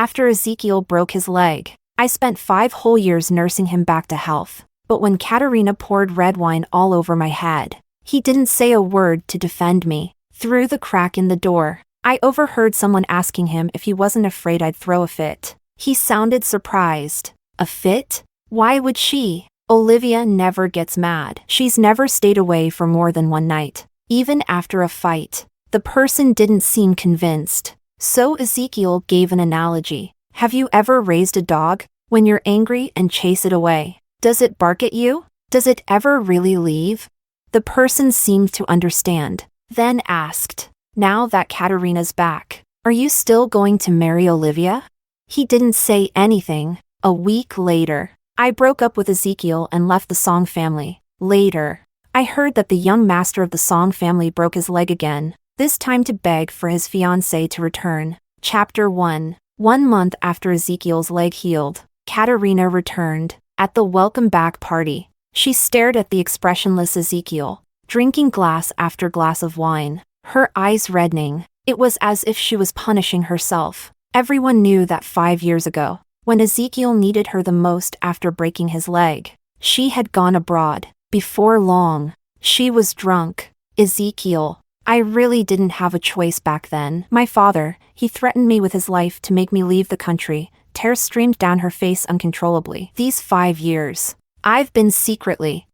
After Ezekiel broke his leg, I spent 5 whole years nursing him back to health. But when Katarina poured red wine all over my head, he didn't say a word to defend me. Through the crack in the door, I overheard someone asking him if he wasn't afraid I'd throw a fit. He sounded surprised. A fit? Why would she? Olivia never gets mad. She's never stayed away for more than one night. Even after a fight, the person didn't seem convinced. So Ezekiel gave an analogy. Have you ever raised a dog? When you're angry and chase it away, does it bark at you? Does it ever really leave? The person seemed to understand, then asked, now that Katarina's back, are you still going to marry Olivia? He didn't say anything. A week later, I broke up with Ezekiel and left the Song family. Later, I heard that the young master of the Song family broke his leg again, this time to beg for his fiancée to return. Chapter 1. 1 month after Ezekiel's leg healed, Katarina returned. At the welcome back party, she stared at the expressionless Ezekiel, drinking glass after glass of wine, her eyes reddening. It was as if she was punishing herself. Everyone knew that 5 years ago, when Ezekiel needed her the most after breaking his leg, she had gone abroad. Before long, she was drunk. Ezekiel, I really didn't have a choice back then. My father, he threatened me with his life to make me leave the country. Tears streamed down her face uncontrollably. These 5 years, I've been secretly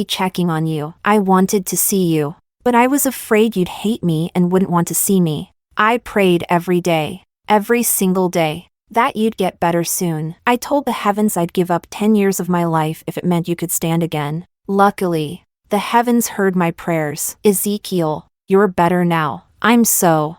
checking on you. I wanted to see you, but I was afraid you'd hate me and wouldn't want to see me. I prayed every day, every single day, that you'd get better soon. I told the heavens I'd give up 10 years of my life if it meant you could stand again. Luckily, the heavens heard my prayers. Ezekiel, you're better now. I'm so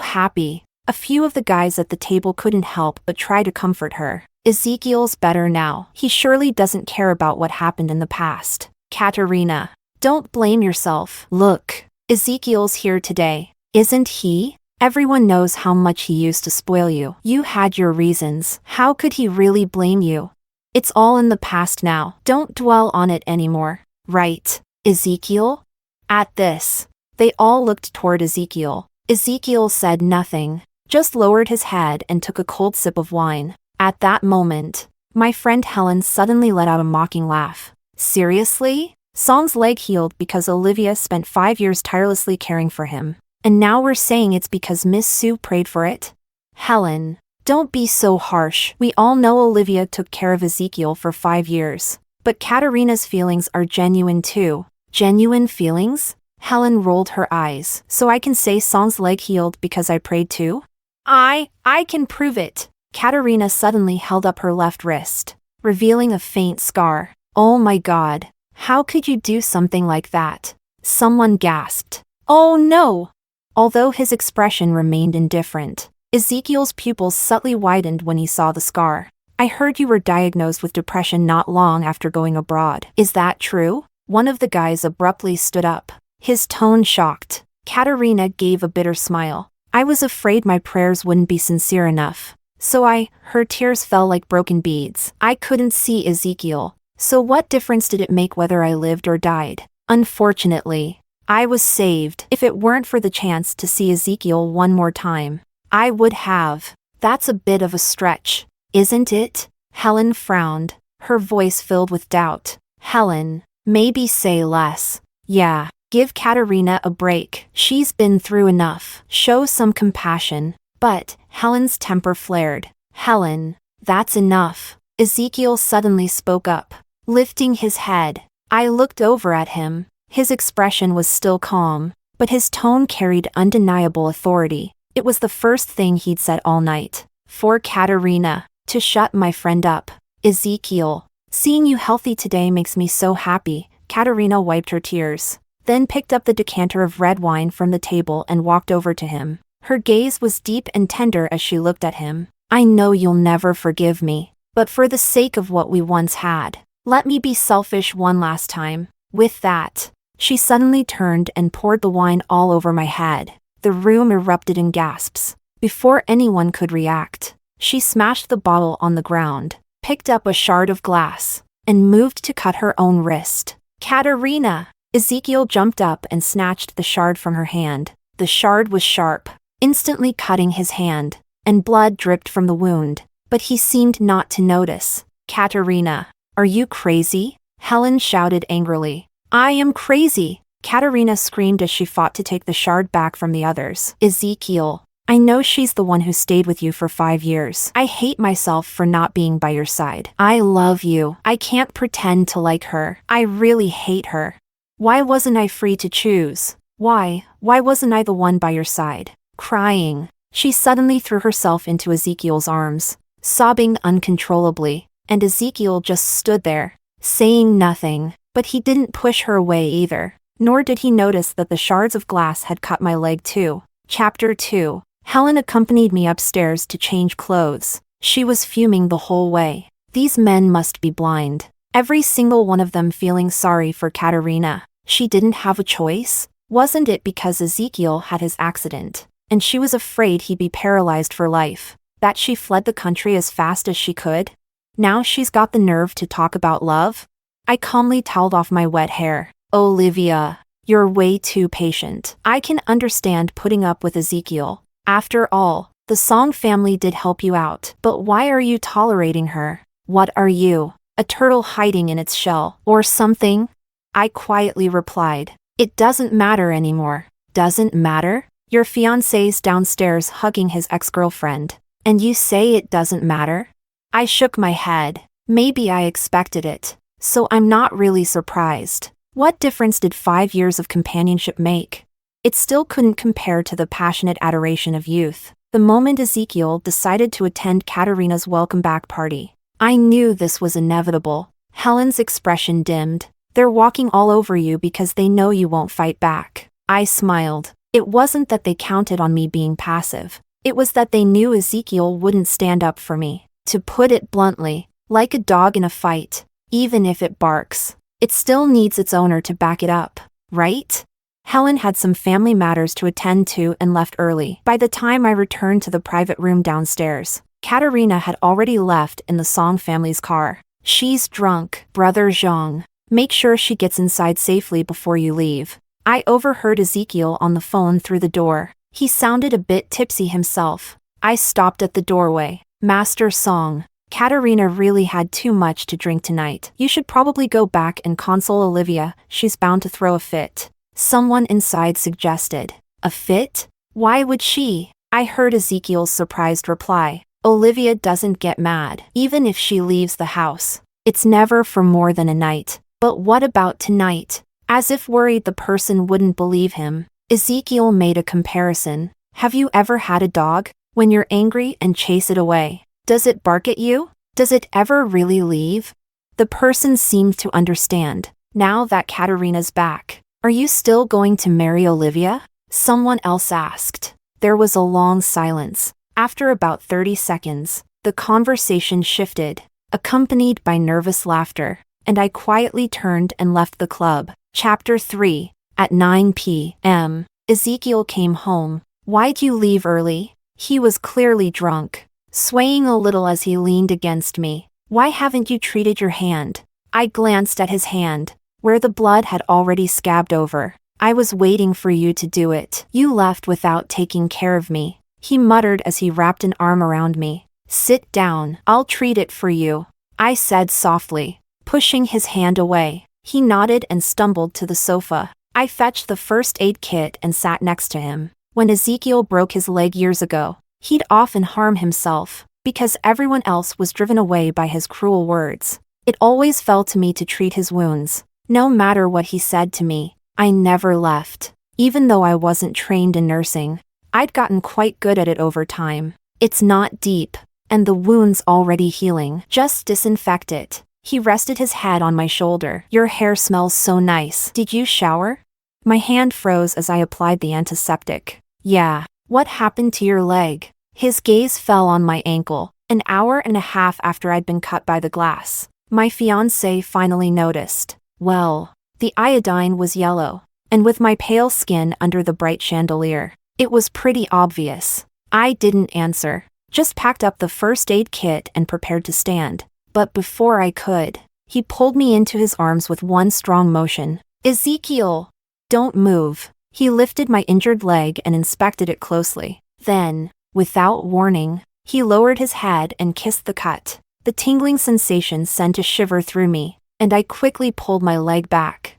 happy. A few of the guys at the table couldn't help but try to comfort her. Ezekiel's better now. He surely doesn't care about what happened in the past. Katarina, don't blame yourself. Look, Ezekiel's here today, isn't he? Everyone knows how much he used to spoil you. You had your reasons. How could he really blame you? It's all in the past now. Don't dwell on it anymore. Right, Ezekiel? At this, they all looked toward Ezekiel. Ezekiel said nothing, just lowered his head and took a cold sip of wine. At that moment, my friend Helen suddenly let out a mocking laugh. Seriously? Song's leg healed because Olivia spent 5 years tirelessly caring for him. And now we're saying it's because Miss Sue prayed for it? Helen, don't be so harsh. We all know Olivia took care of Ezekiel for 5 years. But Katarina's feelings are genuine too. Genuine feelings? Helen rolled her eyes. So I can say Song's leg healed because I prayed too? I can prove it. Katarina suddenly held up her left wrist, revealing a faint scar. Oh my God. How could you do something like that? Someone gasped. Oh no! Although his expression remained indifferent, Ezekiel's pupils subtly widened when he saw the scar. I heard you were diagnosed with depression not long after going abroad. Is that true? One of the guys abruptly stood up, his tone shocked. Katarina gave a bitter smile. I was afraid my prayers wouldn't be sincere enough. So her tears fell like broken beads. I couldn't see Ezekiel. So what difference did it make whether I lived or died? Unfortunately, I was saved. If it weren't for the chance to see Ezekiel one more time, I would have. That's a bit of a stretch, isn't it? Helen frowned, her voice filled with doubt. Helen, maybe say less. Yeah, give Katarina a break. She's been through enough. Show some compassion. But Helen's temper flared. Helen, that's enough. Ezekiel suddenly spoke up, lifting his head. I looked over at him. His expression was still calm, but his tone carried undeniable authority. It was the first thing he'd said all night. For Katarina, to shut my friend up. Ezekiel, seeing you healthy today makes me so happy. Katarina wiped her tears, then picked up the decanter of red wine from the table and walked over to him. Her gaze was deep and tender as she looked at him. I know you'll never forgive me, but for the sake of what we once had, let me be selfish one last time. With that, she suddenly turned and poured the wine all over my head. The room erupted in gasps. Before anyone could react, she smashed the bottle on the ground, picked up a shard of glass, and moved to cut her own wrist. Katarina! Ezekiel jumped up and snatched the shard from her hand. The shard was sharp, instantly cutting his hand. and blood dripped from the wound, but he seemed not to notice. Katarina, are you crazy? Helen shouted angrily. I am crazy, Katarina screamed as she fought to take the shard back from the others. Ezekiel, I know she's the one who stayed with you for 5 years. I hate myself for not being by your side. I love you. I can't pretend to like her. I really hate her. Why wasn't I free to choose? Why wasn't I the one by your side? Crying, she suddenly threw herself into Ezekiel's arms, sobbing uncontrollably, and Ezekiel just stood there, saying nothing, but he didn't push her away either, nor did he notice that the shards of glass had cut my leg too. Chapter 2. Helen accompanied me upstairs to change clothes. She was fuming the whole way. These men must be blind. Every single one of them feeling sorry for Katarina. She didn't have a choice? Wasn't it because Ezekiel had his accident, and she was afraid he'd be paralyzed for life, that she fled the country as fast as she could? Now she's got the nerve to talk about love? I calmly toweled off my wet hair. Olivia, you're way too patient. I can understand putting up with Ezekiel. After all, the Song family did help you out. But why are you tolerating her? What are you? A turtle hiding in its shell, or something? I quietly replied. It doesn't matter anymore. Doesn't matter? Your fiancé's downstairs hugging his ex-girlfriend, and you say it doesn't matter? I shook my head. Maybe I expected it, so I'm not really surprised. What difference did 5 years of companionship make? It still couldn't compare to the passionate adoration of youth. The moment Ezekiel decided to attend Katarina's welcome back party, I knew this was inevitable. Helen's expression dimmed. They're walking all over you because they know you won't fight back. I smiled. It wasn't that they counted on me being passive. It was that they knew Ezekiel wouldn't stand up for me. To put it bluntly, like a dog in a fight, even if it barks, it still needs its owner to back it up, right? Helen had some family matters to attend to and left early. By the time I returned to the private room downstairs, Katarina had already left in the Song family's car. She's drunk, Brother Zhang. Make sure she gets inside safely before you leave. I overheard Ezekiel on the phone through the door. He sounded a bit tipsy himself. I stopped at the doorway. Master Song, Katarina really had too much to drink tonight. You should probably go back and console Olivia. She's bound to throw a fit. Someone inside suggested. A fit? Why would she? I heard Ezekiel's surprised reply. Olivia doesn't get mad, even if she leaves the house. It's never for more than a night. But what about tonight? As if worried the person wouldn't believe him, Ezekiel made a comparison. Have you ever had a dog? When you're angry and chase it away, does it bark at you? Does it ever really leave? The person seemed to understand. Now that Katarina's back, are you still going to marry Olivia? Someone else asked. There was a long silence. After about 30 seconds, the conversation shifted, accompanied by nervous laughter, and I quietly turned and left the club. Chapter 3. At 9 p.m., Ezekiel came home. Why'd you leave early? He was clearly drunk, swaying a little as he leaned against me. Why haven't you treated your hand? I glanced at his hand, where the blood had already scabbed over. I was waiting for you to do it. You left without taking care of me, he muttered as he wrapped an arm around me. Sit down, I'll treat it for you, I said softly, pushing his hand away. He nodded and stumbled to the sofa. I fetched the first aid kit and sat next to him. When Ezekiel broke his leg years ago, he'd often harm himself, because everyone else was driven away by his cruel words. It always fell to me to treat his wounds. No matter what he said to me, I never left. Even though I wasn't trained in nursing, I'd gotten quite good at it over time. It's not deep, and the wound's already healing. Just disinfect it. He rested his head on my shoulder. Your hair smells so nice. Did you shower? My hand froze as I applied the antiseptic. Yeah. What happened to your leg? His gaze fell on my ankle, an hour and a half after I'd been cut by the glass. My fiancé finally noticed. Well, the iodine was yellow, and with my pale skin under the bright chandelier, it was pretty obvious. I didn't answer, just packed up the first aid kit and prepared to stand. But before I could, he pulled me into his arms with one strong motion. Ezekiel! Don't move. He lifted my injured leg and inspected it closely. Then, Without warning, he lowered his head and kissed the cut. The tingling sensation sent a shiver through me, and I quickly pulled my leg back.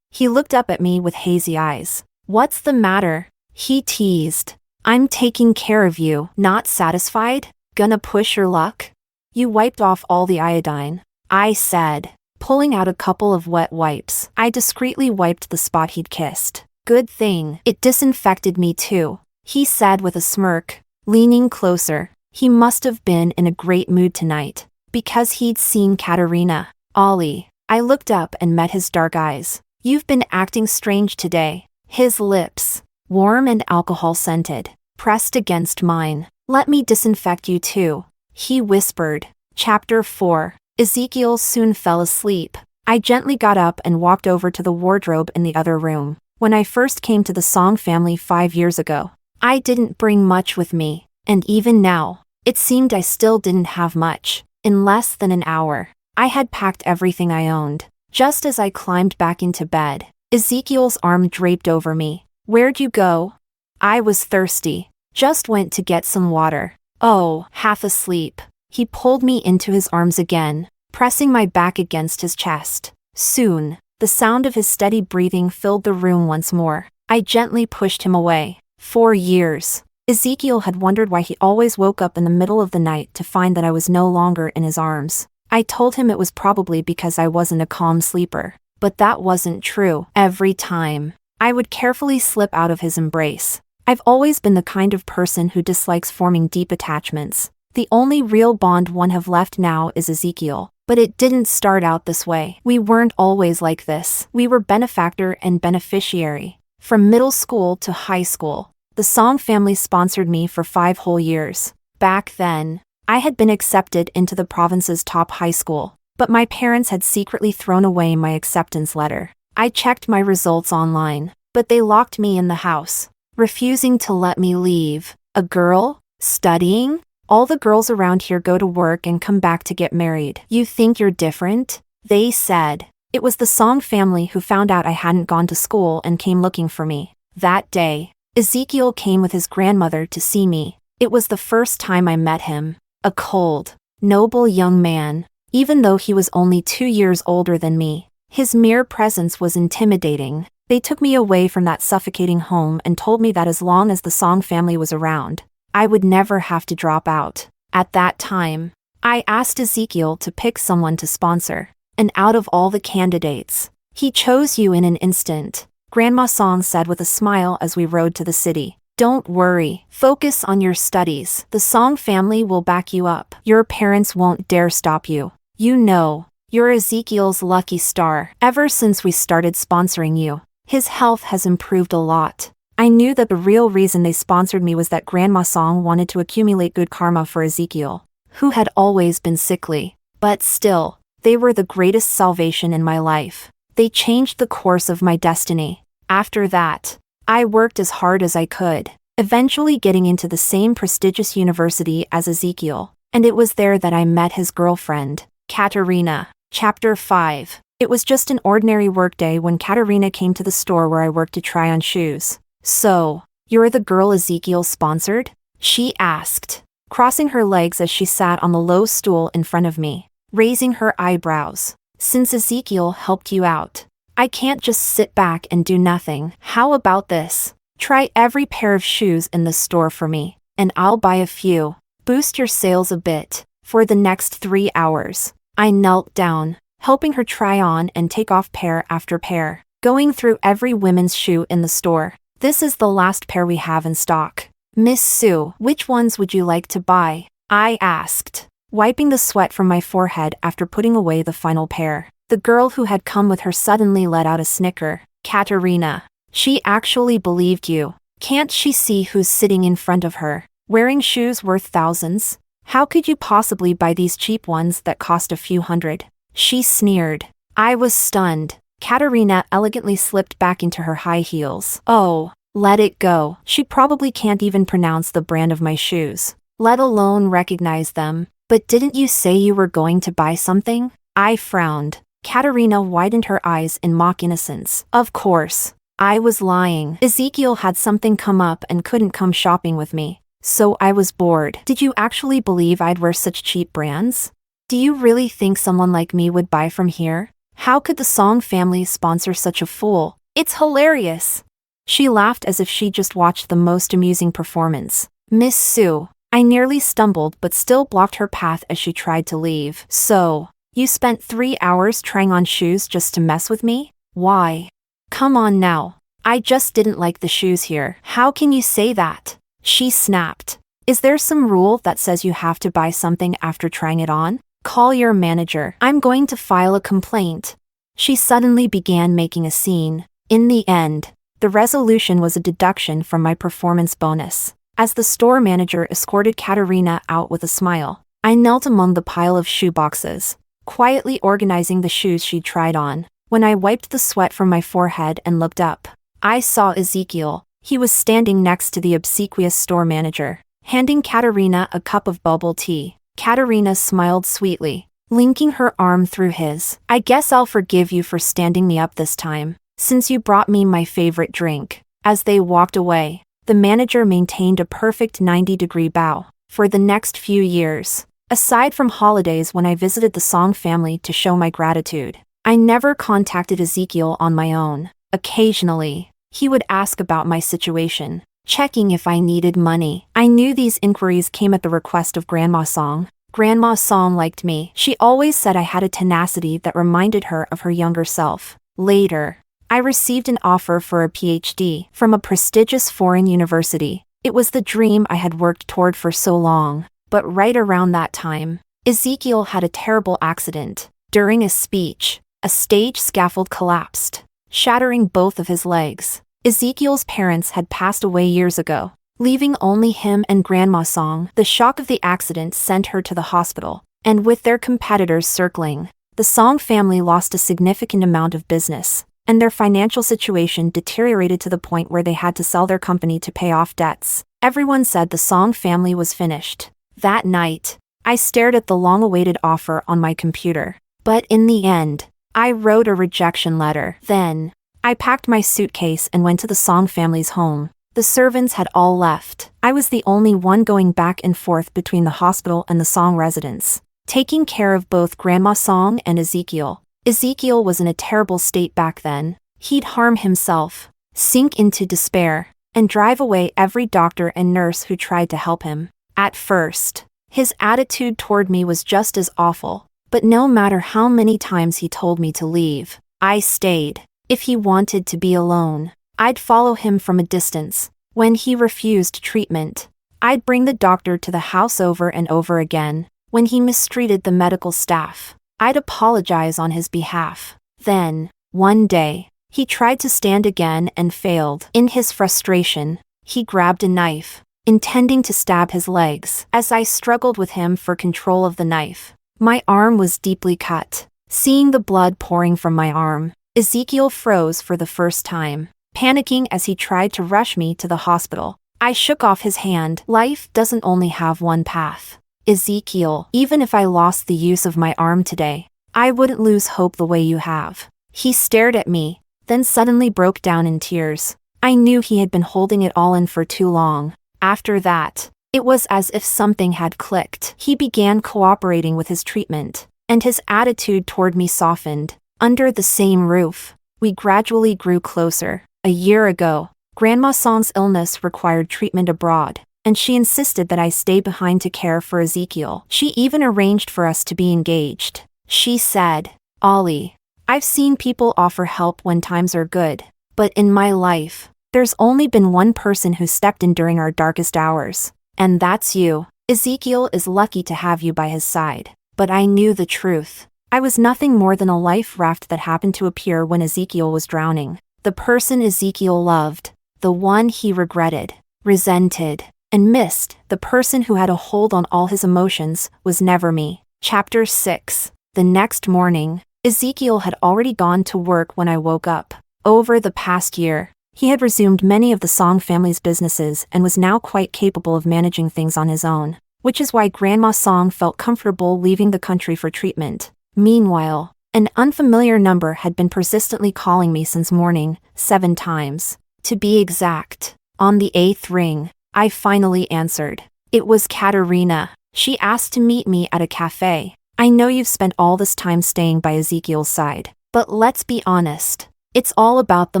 He looked up at me with hazy eyes. What's the matter? He teased. I'm taking care of you. Not satisfied? Gonna push your luck? You wiped off all the iodine, I said, pulling out a couple of wet wipes. I discreetly wiped the spot he'd kissed. Good thing. It disinfected me too, he said with a smirk, leaning closer. He must have been in a great mood tonight, because he'd seen Katarina. Ollie. I looked up and met his dark eyes. You've been acting strange today. His lips, warm and alcohol-scented, pressed against mine. Let me disinfect you too, he whispered. Chapter 4. Ezekiel soon fell asleep. I gently got up and walked over to the wardrobe in the other room. When I first came to the Song family 5 years ago, I didn't bring much with me, and even now, it seemed I still didn't have much. In less than an hour, I had packed everything I owned. Just as I climbed back into bed, Ezekiel's arm draped over me. Where'd you go? I was thirsty. Just went to get some water. Oh, half asleep. He pulled me into his arms again, pressing my back against his chest. Soon, the sound of his steady breathing filled the room once more. I gently pushed him away. 4 years. Ezekiel had wondered why he always woke up in the middle of the night to find that I was no longer in his arms. I told him it was probably because I wasn't a calm sleeper. But that wasn't true. Every time, I would carefully slip out of his embrace. I've always been the kind of person who dislikes forming deep attachments. The only real bond one have left now is Ezekiel. But it didn't start out this way. We weren't always like this. We were benefactor and beneficiary. From middle school to high school, the Song family sponsored me for 5 whole years. Back then, I had been accepted into the province's top high school, but my parents had secretly thrown away my acceptance letter. I checked my results online, but they locked me in the house, refusing to let me leave. A girl? Studying? All the girls around here go to work and come back to get married. You think you're different? They said. It was the Song family who found out I hadn't gone to school and came looking for me. That day, Ezekiel came with his grandmother to see me. It was the first time I met him. A cold, noble young man. Even though he was only 2 years older than me, his mere presence was intimidating. They took me away from that suffocating home and told me that as long as the Song family was around, I would never have to drop out. At that time, I asked Ezekiel to pick someone to sponsor, and out of all the candidates, he chose you in an instant, Grandma Song said with a smile as we rode to the city. Don't worry, focus on your studies. The Song family will back you up. Your parents won't dare stop you. You know, you're Ezekiel's lucky star. Ever since we started sponsoring you, his health has improved a lot. I knew that the real reason they sponsored me was that Grandma Song wanted to accumulate good karma for Ezekiel, who had always been sickly. But still, they were the greatest salvation in my life. They changed the course of my destiny. After that, I worked as hard as I could, eventually getting into the same prestigious university as Ezekiel, and it was there that I met his girlfriend, Katarina. Chapter 5. It was just an ordinary workday when Katarina came to the store where I worked to try on shoes. So, you're the girl Ezekiel sponsored? She asked, crossing her legs as she sat on the low stool in front of me, raising her eyebrows. Since Ezekiel helped you out, I can't just sit back and do nothing. How about this? Try every pair of shoes in the store for me, and I'll buy a few. Boost your sales a bit. For the next 3 hours, I knelt down, helping her try on and take off pair after pair, going through every women's shoe in the store. This is the last pair we have in stock. Miss Sue, which ones would you like to buy? I asked, wiping the sweat from my forehead after putting away the final pair. The girl who had come with her suddenly let out a snicker. Katarina. She actually believed you. Can't she see who's sitting in front of her, wearing shoes worth thousands? How could you possibly buy these cheap ones that cost a few hundred? She sneered. I was stunned. Katarina elegantly slipped back into her high heels. Oh, let it go. She probably can't even pronounce the brand of my shoes, let alone recognize them. But didn't you say you were going to buy something? I frowned. Katarina widened her eyes in mock innocence. Of course, I was lying. Ezekiel had something come up and couldn't come shopping with me, So I was bored. Did you actually believe I'd wear such cheap brands? Do you really think someone like me would buy from here? How could the Song family sponsor such a fool? It's hilarious. She laughed as if she just watched the most amusing performance. Miss Sue. I nearly stumbled but still blocked her path as she tried to leave. So, you spent 3 hours trying on shoes just to mess with me? Why? Come on now. I just didn't like the shoes here. How can you say that? She snapped. Is there some rule that says you have to buy something after trying it on? Call your manager. I'm going to file a complaint. She suddenly began making a scene. In the end, the resolution was a deduction from my performance bonus. As the store manager escorted Katarina out with a smile, I knelt among the pile of shoe boxes, quietly organizing the shoes she'd tried on. When I wiped the sweat from my forehead and looked up, I saw Ezekiel. He was standing next to the obsequious store manager, handing Katarina a cup of bubble tea. Katarina smiled sweetly, linking her arm through his. I guess I'll forgive you for standing me up this time, since you brought me my favorite drink. As they walked away, the manager maintained a perfect 90-degree bow. For the next few years, aside from holidays when I visited the Song family to show my gratitude, I never contacted Ezekiel on my own. Occasionally, he would ask about my situation, checking if I needed money. I knew these inquiries came at the request of Grandma Song. Grandma Song liked me. She always said I had a tenacity that reminded her of her younger self. Later, I received an offer for a PhD from a prestigious foreign university. It was the dream I had worked toward for so long. But right around that time, Ezekiel had a terrible accident. During a speech, a stage scaffold collapsed, shattering both of his legs. Ezekiel's parents had passed away years ago, leaving only him and Grandma Song. The shock of the accident sent her to the hospital, and with their competitors circling, the Song family lost a significant amount of business, and their financial situation deteriorated to the point where they had to sell their company to pay off debts. Everyone said the Song family was finished. That night, I stared at the long-awaited offer on my computer. But in the end, I wrote a rejection letter. Then, I packed my suitcase and went to the Song family's home. The servants had all left. I was the only one going back and forth between the hospital and the Song residence, taking care of both Grandma Song and Ezekiel. Ezekiel was in a terrible state back then. He'd harm himself, sink into despair, and drive away every doctor and nurse who tried to help him. At first, his attitude toward me was just as awful, but no matter how many times he told me to leave, I stayed. If he wanted to be alone, I'd follow him from a distance. When he refused treatment, I'd bring the doctor to the house over and over again. When he mistreated the medical staff, I'd apologize on his behalf. Then, one day, he tried to stand again and failed. In his frustration, he grabbed a knife, intending to stab his legs. As I struggled with him for control of the knife, my arm was deeply cut. Seeing the blood pouring from my arm, Ezekiel froze for the first time, panicking as he tried to rush me to the hospital. I shook off his hand. Life doesn't only have one path. Ezekiel, even if I lost the use of my arm today, I wouldn't lose hope the way you have. He stared at me, then suddenly broke down in tears. I knew he had been holding it all in for too long. After that, it was as if something had clicked. He began cooperating with his treatment, and his attitude toward me softened. Under the same roof, we gradually grew closer. A year ago, Grandma Song's illness required treatment abroad, and she insisted that I stay behind to care for Ezekiel. She even arranged for us to be engaged. She said, "Ollie, I've seen people offer help when times are good, but in my life, there's only been one person who stepped in during our darkest hours, and that's you. Ezekiel is lucky to have you by his side." But I knew the truth. I was nothing more than a life raft that happened to appear when Ezekiel was drowning. The person Ezekiel loved, the one he regretted, resented, and missed, the person who had a hold on all his emotions, was never me. Chapter 6. The next morning, Ezekiel had already gone to work when I woke up. Over the past year, he had resumed many of the Song family's businesses and was now quite capable of managing things on his own, which is why Grandma Song felt comfortable leaving the country for treatment. Meanwhile, an unfamiliar number had been persistently calling me since morning, 7 times. To be exact, on the 8th ring, I finally answered. It was Katarina. She asked to meet me at a cafe. I know you've spent all this time staying by Ezekiel's side, but let's be honest. It's all about the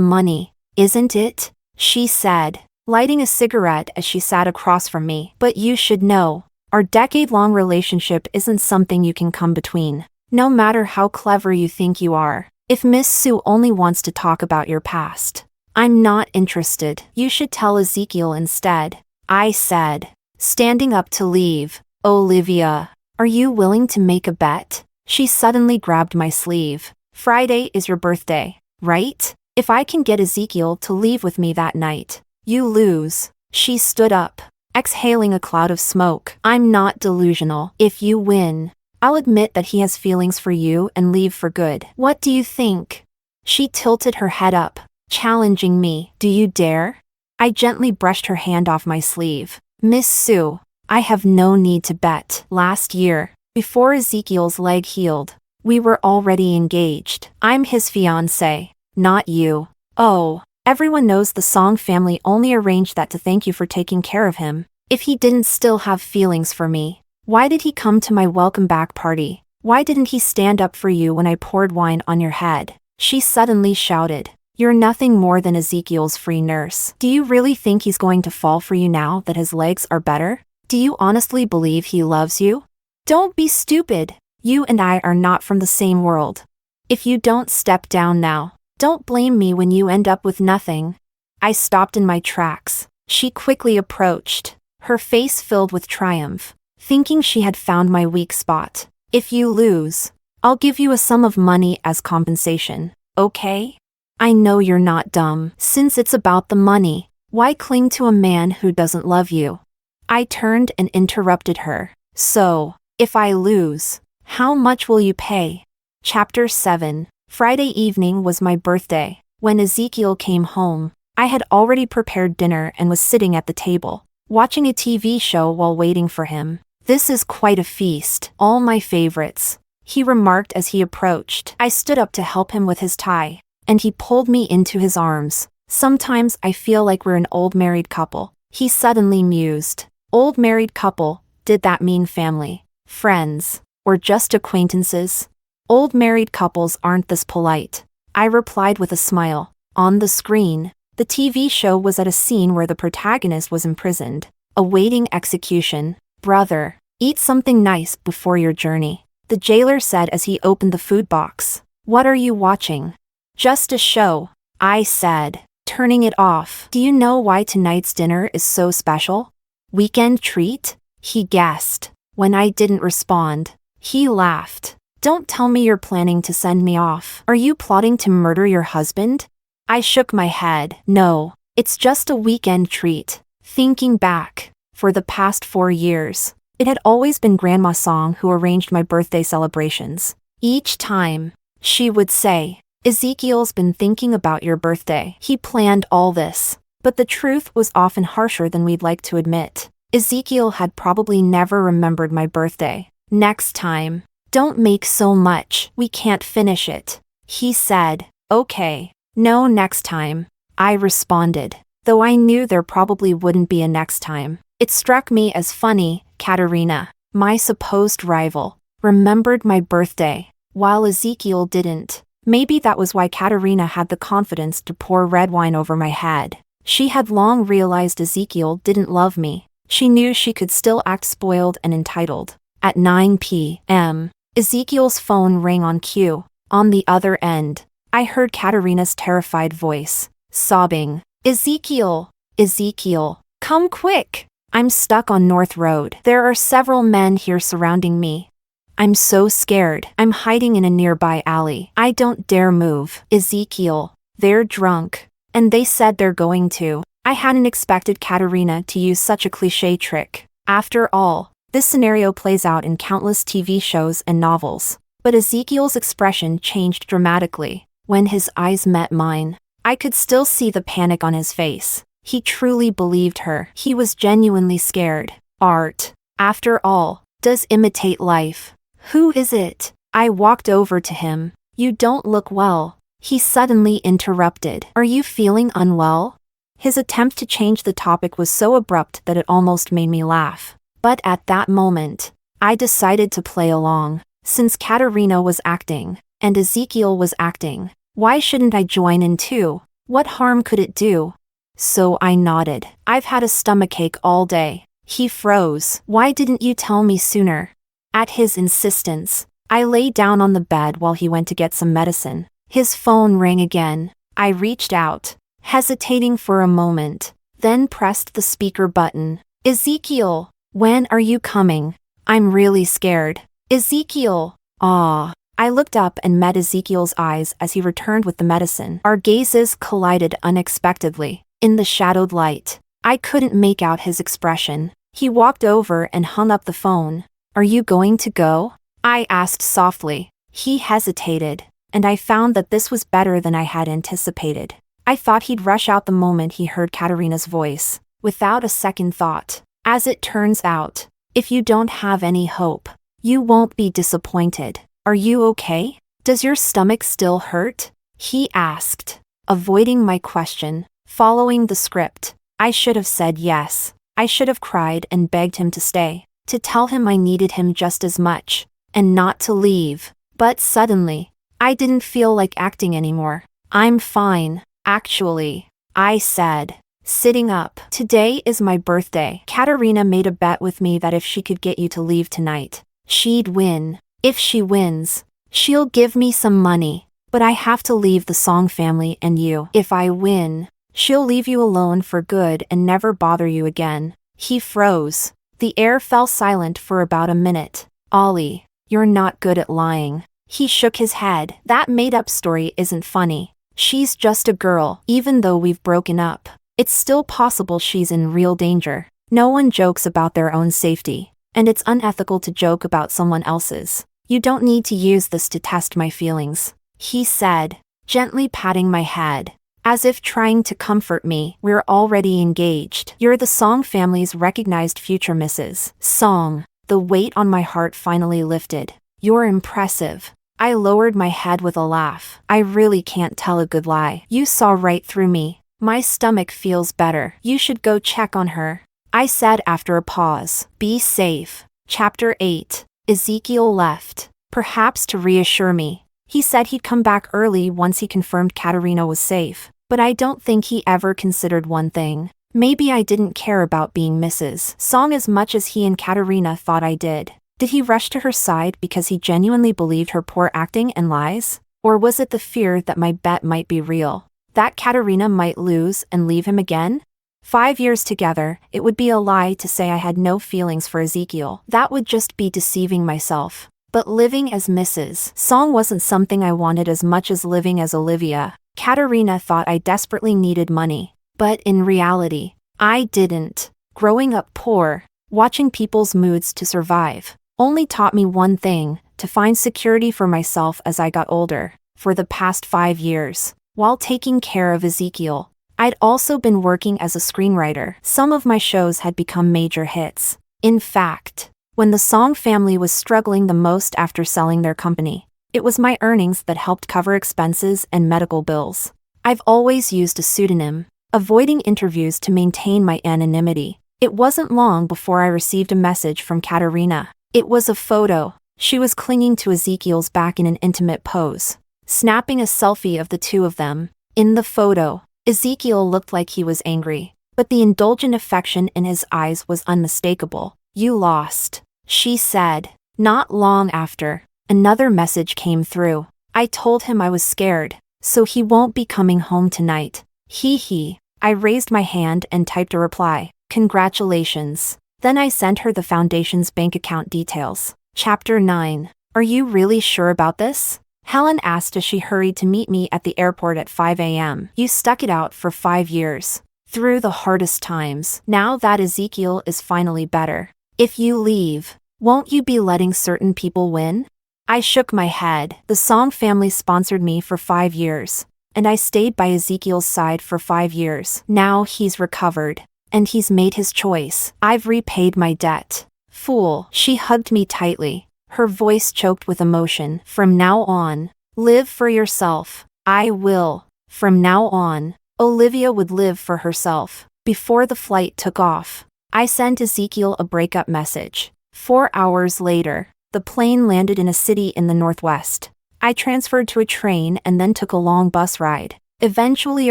money, isn't it? She said, lighting a cigarette as she sat across from me. But you should know, our decade-long relationship isn't something you can come between. No matter how clever you think you are. If Miss Sue only wants to talk about your past, I'm not interested. You should tell Ezekiel instead, I said, standing up to leave. Olivia, are you willing to make a bet? She suddenly grabbed my sleeve. Friday is your birthday, right? If I can get Ezekiel to leave with me that night, you lose. She stood up, exhaling a cloud of smoke. I'm not delusional. If you win, I'll admit that he has feelings for you and leave for good. What do you think? She tilted her head up, challenging me. Do you dare? I gently brushed her hand off my sleeve. Miss Sue, I have no need to bet. Last year, before Ezekiel's leg healed, we were already engaged. I'm his fiancé, not you. Oh, everyone knows the Song family only arranged that to thank you for taking care of him. If he didn't still have feelings for me, why did he come to my welcome back party? Why didn't he stand up for you when I poured wine on your head? She suddenly shouted. You're nothing more than Ezekiel's free nurse. Do you really think he's going to fall for you now that his legs are better? Do you honestly believe he loves you? Don't be stupid. You and I are not from the same world. If you don't step down now, don't blame me when you end up with nothing. I stopped in my tracks. She quickly approached, her face filled with triumph, thinking she had found my weak spot. If you lose, I'll give you a sum of money as compensation, okay? I know you're not dumb. Since it's about the money, why cling to a man who doesn't love you? I turned and interrupted her. So, if I lose, how much will you pay? Chapter 7. Friday evening was my birthday. When Ezekiel came home, I had already prepared dinner and was sitting at the table, watching a TV show while waiting for him. This is quite a feast. All my favorites, he remarked as he approached. I stood up to help him with his tie, and he pulled me into his arms. Sometimes I feel like we're an old married couple, he suddenly mused. Old married couple, did that mean family, friends, or just acquaintances? Old married couples aren't this polite, I replied with a smile. On the screen, the TV show was at a scene where the protagonist was imprisoned, awaiting execution. Brother, eat something nice before your journey, the jailer said as he opened the food box. What are you watching? Just a show, I said, turning it off. Do you know why tonight's dinner is so special? Weekend treat? He guessed. When I didn't respond, he laughed. Don't tell me you're planning to send me off. Are you plotting to murder your husband? I shook my head. No, it's just a weekend treat. Thinking back, for the past 4 years, it had always been Grandma Song who arranged my birthday celebrations. Each time, she would say, Ezekiel's been thinking about your birthday. He planned all this. But the truth was often harsher than we'd like to admit. Ezekiel had probably never remembered my birthday. Next time, don't make so much. We can't finish it. He said. Okay. No next time, I responded, though I knew there probably wouldn't be a next time. It struck me as funny, Katarina, my supposed rival, remembered my birthday, while Ezekiel didn't. Maybe that was why Katarina had the confidence to pour red wine over my head. She had long realized Ezekiel didn't love me. She knew she could still act spoiled and entitled. At 9 p.m., Ezekiel's phone rang on cue. On the other end, I heard Katarina's terrified voice, sobbing, Ezekiel, Ezekiel, come quick. I'm stuck on North Road. There are several men here surrounding me. I'm so scared. I'm hiding in a nearby alley. I don't dare move. Ezekiel, they're drunk. And they said they're going to. I hadn't expected Katarina to use such a cliché trick. After all, this scenario plays out in countless TV shows and novels. But Ezekiel's expression changed dramatically. When his eyes met mine, I could still see the panic on his face. He truly believed her. He was genuinely scared. Art, after all, does imitate life. Who is it? I walked over to him. You don't look well. He suddenly interrupted. Are you feeling unwell? His attempt to change the topic was so abrupt that it almost made me laugh. But at that moment, I decided to play along. Since Katarina was acting, and Ezekiel was acting, why shouldn't I join in too? What harm could it do? So I nodded. I've had a stomachache all day. He froze. Why didn't you tell me sooner? At his insistence, I lay down on the bed while he went to get some medicine. His phone rang again. I reached out, hesitating for a moment, then pressed the speaker button. Ezekiel, when are you coming? I'm really scared. Ezekiel. I looked up and met Ezekiel's eyes as he returned with the medicine. Our gazes collided unexpectedly. In the shadowed light, I couldn't make out his expression. He walked over and hung up the phone. Are you going to go? I asked softly. He hesitated, and I found that this was better than I had anticipated. I thought he'd rush out the moment he heard Katarina's voice, without a second thought. As it turns out, if you don't have any hope, you won't be disappointed. Are you okay? Does your stomach still hurt? He asked, avoiding my question. Following the script, I should have said yes. I should have cried and begged him to stay, to tell him I needed him just as much, and not to leave. But suddenly, I didn't feel like acting anymore. I'm fine, actually, I said, sitting up. Today is my birthday. Katarina made a bet with me that if she could get you to leave tonight, she'd win. If she wins, she'll give me some money, but I have to leave the Song family and you. If I win, she'll leave you alone for good and never bother you again. He froze. The air fell silent for about a minute. Ollie, you're not good at lying. He shook his head. That made-up story isn't funny. She's just a girl. Even though we've broken up, it's still possible she's in real danger. No one jokes about their own safety, and it's unethical to joke about someone else's. You don't need to use this to test my feelings, he said, gently patting my head, as if trying to comfort me. We're already engaged. You're the Song family's recognized future Mrs. Song. The weight on my heart finally lifted. You're impressive. I lowered my head with a laugh. I really can't tell a good lie. You saw right through me. My stomach feels better. You should go check on her, I said after a pause. Be safe. Chapter 8. Ezekiel left, perhaps to reassure me. He said he'd come back early once he confirmed Katarina was safe, but I don't think he ever considered one thing. Maybe I didn't care about being Mrs. Song as much as he and Katarina thought I did. Did he rush to her side because he genuinely believed her poor acting and lies? Or was it the fear that my bet might be real? That Katarina might lose and leave him again? 5 years together, it would be a lie to say I had no feelings for Ezekiel. That would just be deceiving myself. But living as Mrs. Song wasn't something I wanted as much as living as Olivia. Katarina thought I desperately needed money, but in reality, I didn't. Growing up poor, watching people's moods to survive, only taught me one thing: to find security for myself as I got older. For the past 5 years, while taking care of Ezekiel, I'd also been working as a screenwriter. Some of my shows had become major hits. In fact, when the Song family was struggling the most after selling their company, it was my earnings that helped cover expenses and medical bills. I've always used a pseudonym, avoiding interviews to maintain my anonymity. It wasn't long before I received a message from Katarina. It was a photo. She was clinging to Ezekiel's back in an intimate pose, snapping a selfie of the two of them. In the photo, Ezekiel looked like he was angry, but the indulgent affection in his eyes was unmistakable. You lost, she said. Not long after, another message came through. I told him I was scared, so he won't be coming home tonight. He. I raised my hand and typed a reply. Congratulations. Then I sent her the foundation's bank account details. Chapter 9. Are you really sure about this? Helen asked as she hurried to meet me at the airport at 5 a.m. You stuck it out for 5 years, through the hardest times. Now that Ezekiel is finally better, if you leave, won't you be letting certain people win? I shook my head. The Song family sponsored me for 5 years, and I stayed by Ezekiel's side for 5 years. Now he's recovered, and he's made his choice. I've repaid my debt. Fool. She hugged me tightly, her voice choked with emotion. From now on, live for yourself. I will. From now on, Olivia would live for herself. Before the flight took off, I sent Ezekiel a breakup message. 4 hours later, the plane landed in a city in the northwest. I transferred to a train and then took a long bus ride, eventually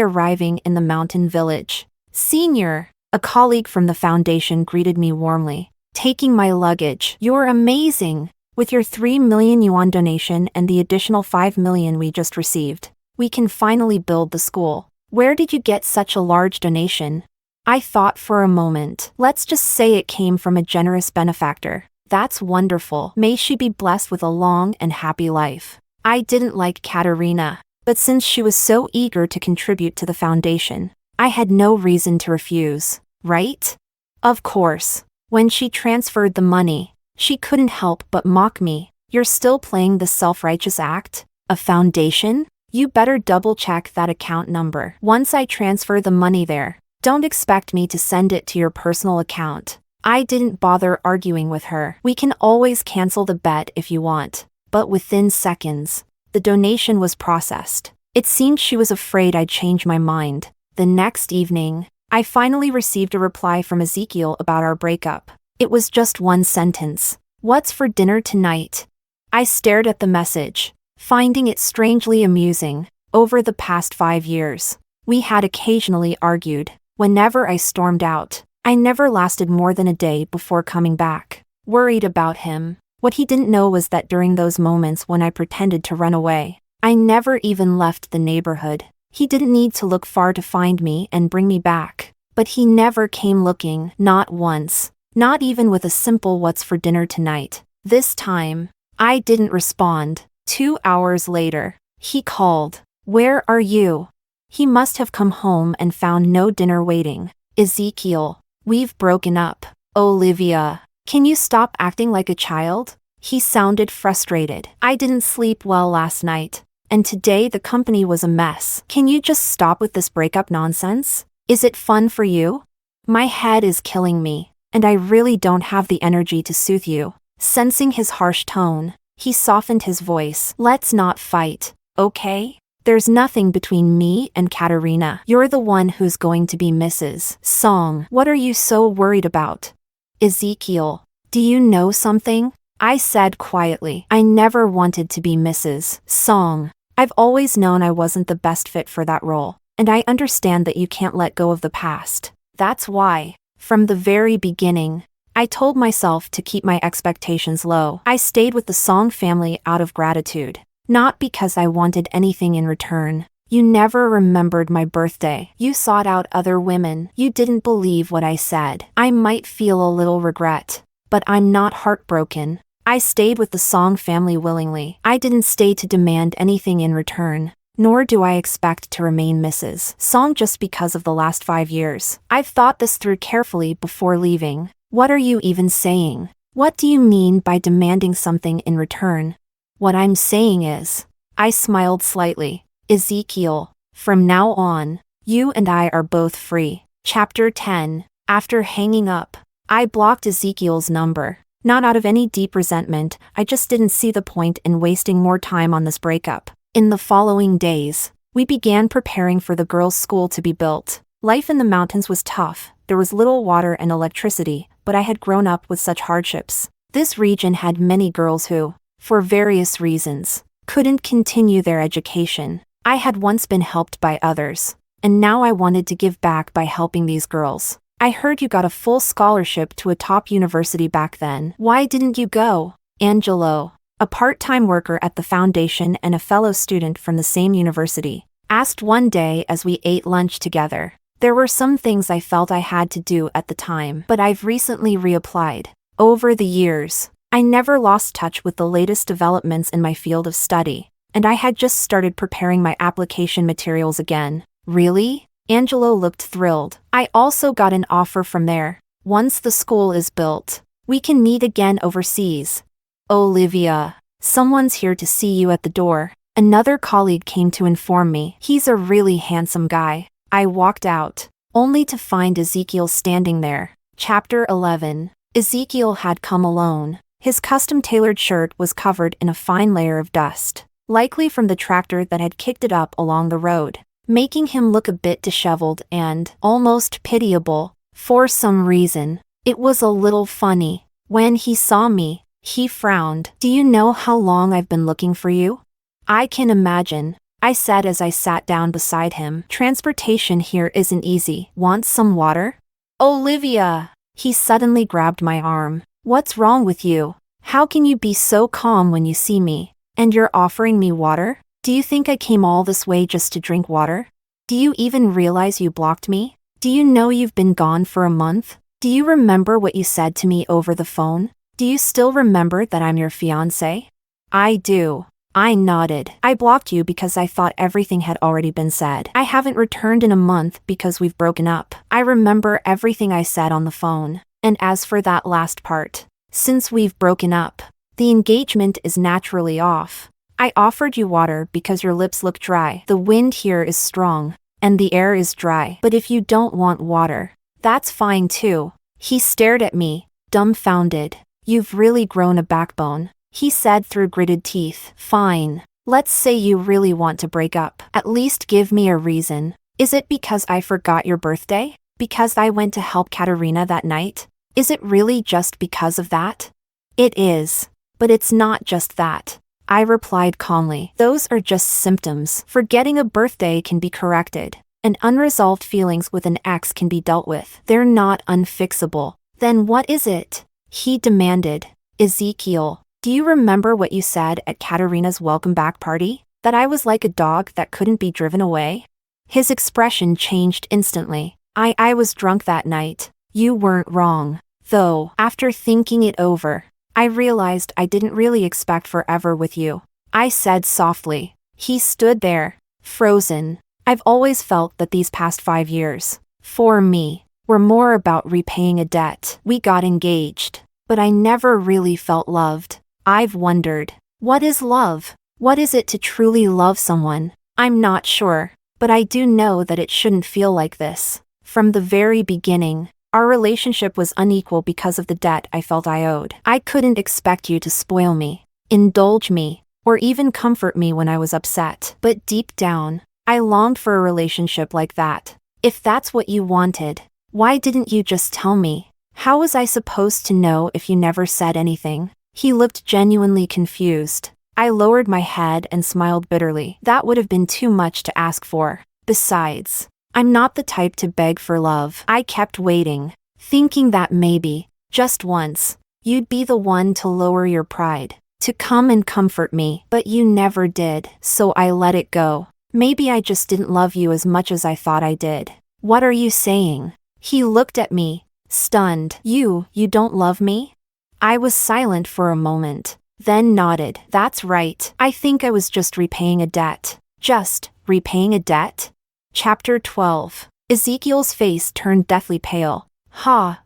arriving in the mountain village. Senior, a colleague from the foundation, greeted me warmly. Taking my luggage. You're amazing. With your 3 million yuan donation and the additional 5 million we just received, we can finally build the school. Where did you get such a large donation? I thought for a moment. Let's just say it came from a generous benefactor. That's wonderful. May she be blessed with a long and happy life. I didn't like Katarina, but since she was so eager to contribute to the foundation, I had no reason to refuse, right? Of course. When she transferred the money, she couldn't help but mock me. You're still playing the self-righteous act? A foundation? You better double-check that account number. Once I transfer the money there, don't expect me to send it to your personal account. I didn't bother arguing with her. We can always cancel the bet if you want. But within seconds, the donation was processed. It seemed she was afraid I'd change my mind. The next evening, I finally received a reply from Ezekiel about our breakup. It was just one sentence. What's for dinner tonight? I stared at the message, finding it strangely amusing. Over the past 5 years, we had occasionally argued. Whenever I stormed out, I never lasted more than a day before coming back, worried about him. What he didn't know was that during those moments when I pretended to run away, I never even left the neighborhood. He didn't need to look far to find me and bring me back. But he never came looking, not once. Not even with a simple "what's for dinner tonight?" This time, I didn't respond. 2 hours later, he called. Where are you? He must have come home and found no dinner waiting. Ezekiel, we've broken up. Olivia, can you stop acting like a child? He sounded frustrated. I didn't sleep well last night, and today the company was a mess. Can you just stop with this breakup nonsense? Is it fun for you? My head is killing me, and I really don't have the energy to soothe you. Sensing his harsh tone, he softened his voice. Let's not fight, okay? There's nothing between me and Katarina. You're the one who's going to be Mrs. Song. What are you so worried about? Ezekiel, do you know something? I said quietly. I never wanted to be Mrs. Song. I've always known I wasn't the best fit for that role. And I understand that you can't let go of the past. That's why, from the very beginning, I told myself to keep my expectations low. I stayed with the Song family out of gratitude, not because I wanted anything in return. You never remembered my birthday. You sought out other women. You didn't believe what I said. I might feel a little regret, but I'm not heartbroken. I stayed with the Song family willingly. I didn't stay to demand anything in return. Nor do I expect to remain Mrs. Song just because of the last 5 years. I've thought this through carefully before leaving. What are you even saying? What do you mean by demanding something in return? What I'm saying is, I smiled slightly. Ezekiel, from now on, you and I are both free. Chapter 10. After hanging up, I blocked Ezekiel's number. Not out of any deep resentment, I just didn't see the point in wasting more time on this breakup. In the following days, we began preparing for the girls' school to be built. Life in the mountains was tough. There was little water and electricity, but I had grown up with such hardships. This region had many girls who, for various reasons, couldn't continue their education. I had once been helped by others, and now I wanted to give back by helping these girls. I heard you got a full scholarship to a top university back then. Why didn't you go? Angelo, a part-time worker at the foundation and a fellow student from the same university, asked one day as we ate lunch together. There were some things I felt I had to do at the time, but I've recently reapplied. Over the years, I never lost touch with the latest developments in my field of study, and I had just started preparing my application materials again. Really? Angelo looked thrilled. I also got an offer from there. Once the school is built, we can meet again overseas. Olivia, someone's here to see you at the door. Another colleague came to inform me. He's a really handsome guy. I walked out, only to find Ezekiel standing there. Chapter 11. Ezekiel had come alone. His custom-tailored shirt was covered in a fine layer of dust, likely from the tractor that had kicked it up along the road. making him look a bit disheveled and almost pitiable. For some reason, it was a little funny. When he saw me, he frowned. "Do you know how long I've been looking for you?" "I can imagine," I said as I sat down beside him. "Transportation here isn't easy. Want some water?" "Olivia!" He suddenly grabbed my arm. "What's wrong with you? How can you be so calm when you see me? And you're offering me water? Do you think I came all this way just to drink water? Do you even realize you blocked me? Do you know you've been gone for a month? Do you remember what you said to me over the phone? Do you still remember that I'm your fiancé?" "I do." I nodded. "I blocked you because I thought everything had already been said. I haven't returned in a month because we've broken up. I remember everything I said on the phone. And as for that last part, since we've broken up, the engagement is naturally off. I offered you water because your lips look dry. The wind here is strong, and the air is dry. But if you don't want water, that's fine too." He stared at me, dumbfounded. "You've really grown a backbone," he said through gritted teeth. "Fine. Let's say you really want to break up. At least give me a reason. Is it because I forgot your birthday? Because I went to help Katarina that night? Is it really just because of that?" "It is. But it's not just that," I replied calmly. "Those are just symptoms. Forgetting a birthday can be corrected, and unresolved feelings with an ex can be dealt with. They're not unfixable." "Then what is it?" he demanded. "Ezekiel, do you remember what you said at Katarina's welcome back party? That I was like a dog that couldn't be driven away?" His expression changed instantly. I was drunk that night. You weren't wrong. Though, after thinking it over, I realized I didn't really expect forever with you," I said softly. He stood there, frozen. I've always felt that these past 5 years, for me, were more about repaying a debt. We got engaged, but I never really felt loved. I've wondered, what is love? What is it to truly love someone? I'm not sure, but I do know that it shouldn't feel like this. From the very beginning, our relationship was unequal because of the debt I felt I owed. I couldn't expect you to spoil me, indulge me, or even comfort me when I was upset. But deep down, I longed for a relationship like that. If that's what you wanted, why didn't you just tell me? How was I supposed to know if you never said anything? He looked genuinely confused. I lowered my head and smiled bitterly. That would have been too much to ask for. Besides, I'm not the type to beg for love. I kept waiting, thinking that maybe, just once, you'd be the one to lower your pride, to come and comfort me. But you never did, so I let it go. Maybe I just didn't love you as much as I thought I did. What are you saying? He looked at me, stunned. You don't love me? I was silent for a moment, then nodded. That's right. I think I was just repaying a debt. Just repaying a debt? Chapter 12. Ezekiel's face turned deathly pale.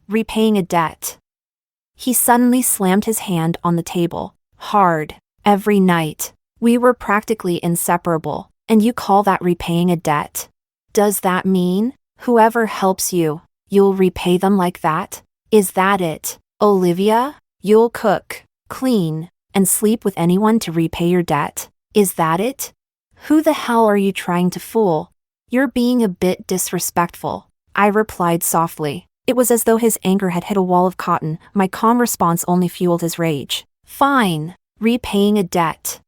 Repaying a debt. He suddenly slammed his hand on the table, hard. Every night, we were practically inseparable, and you call that repaying a debt? Does that mean, whoever helps you, you'll repay them like that? Is that it, Olivia? You'll cook, clean, and sleep with anyone to repay your debt? Is that it? Who the hell are you trying to fool? You're being a bit disrespectful, I replied softly. It was as though his anger had hit a wall of cotton. My calm response only fueled his rage. Fine, repaying a debt.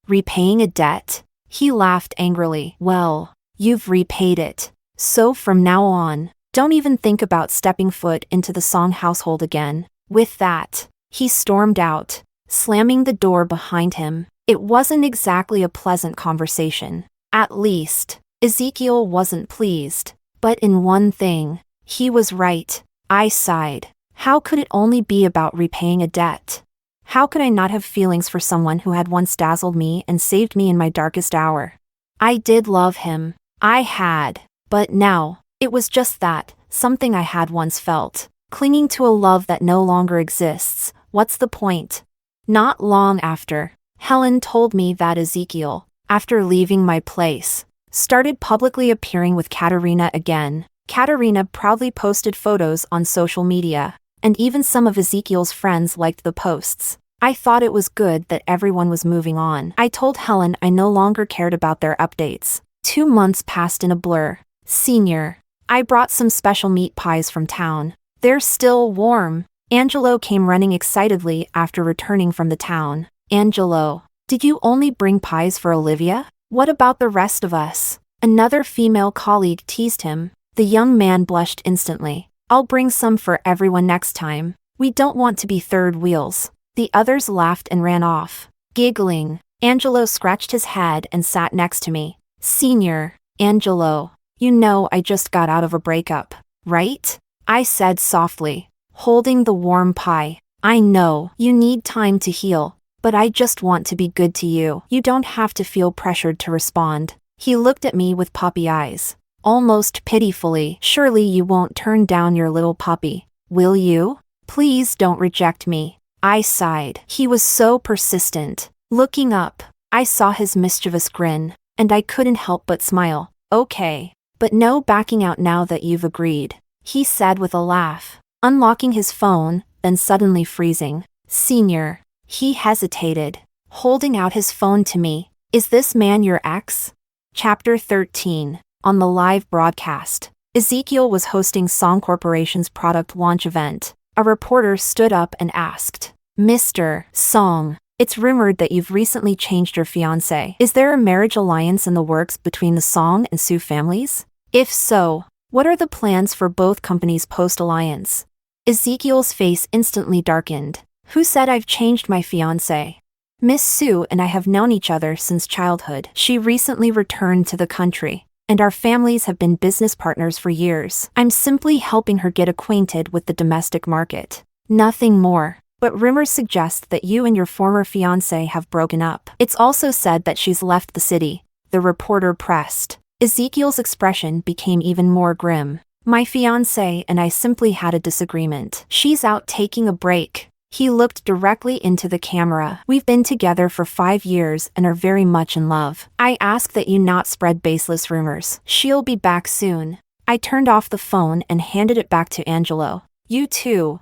Repaying a debt? He laughed angrily. Well, you've repaid it. So from now on, don't even think about stepping foot into the Song household again. With that, he stormed out, slamming the door behind him. It wasn't exactly a pleasant conversation. At least, Ezekiel wasn't pleased. But in one thing, he was right. I sighed. How could it only be about repaying a debt? How could I not have feelings for someone who had once dazzled me and saved me in my darkest hour? I did love him. I had. But now, it was just that, something I had once felt. Clinging to a love that no longer exists. What's the point? Not long after, Helen told me that Ezekiel, after leaving my place, started publicly appearing with Katarina again. Katarina proudly posted photos on social media, and even some of Ezekiel's friends liked the posts. I thought it was good that everyone was moving on. I told Helen I no longer cared about their updates. 2 months passed in a blur. Senior. I brought some special meat pies from town. They're still warm. Angelo came running excitedly after returning from the town. Angelo. Did you only bring pies for Olivia? What about the rest of us? Another female colleague teased him. The young man blushed instantly. I'll bring some for everyone next time. We don't want to be third wheels. The others laughed and ran off. Giggling. Angelo scratched his head and sat next to me. Senior. Angelo. You know I just got out of a breakup, right? I said softly, holding the warm pie. I know you need time to heal, but I just want to be good to you. You don't have to feel pressured to respond. He looked at me with puppy eyes, almost pitifully. Surely you won't turn down your little puppy, will you? Please don't reject me. I sighed. He was so persistent. Looking up, I saw his mischievous grin, and I couldn't help but smile. Okay, but no backing out now that you've agreed, he said with a laugh, unlocking his phone, then suddenly freezing. Senior. He hesitated, holding out his phone to me. Is this man your ex? Chapter 13. On the live broadcast, Ezekiel was hosting Song Corporation's product launch event. A reporter stood up and asked, Mr. Song, it's rumored that you've recently changed your fiancé. Is there a marriage alliance in the works between the Song and Sue families? If so, what are the plans for both companies post-alliance? Ezekiel's face instantly darkened. Who said I've changed my fiancé? Miss Sue and I have known each other since childhood. She recently returned to the country, and our families have been business partners for years. I'm simply helping her get acquainted with the domestic market. Nothing more. But rumors suggest that you and your former fiancé have broken up. It's also said that she's left the city, the reporter pressed. Ezekiel's expression became even more grim. My fiancé and I simply had a disagreement. She's out taking a break. He looked directly into the camera. We've been together for 5 years and are very much in love. I ask that you not spread baseless rumors. She'll be back soon. I turned off the phone and handed it back to Angelo. You too.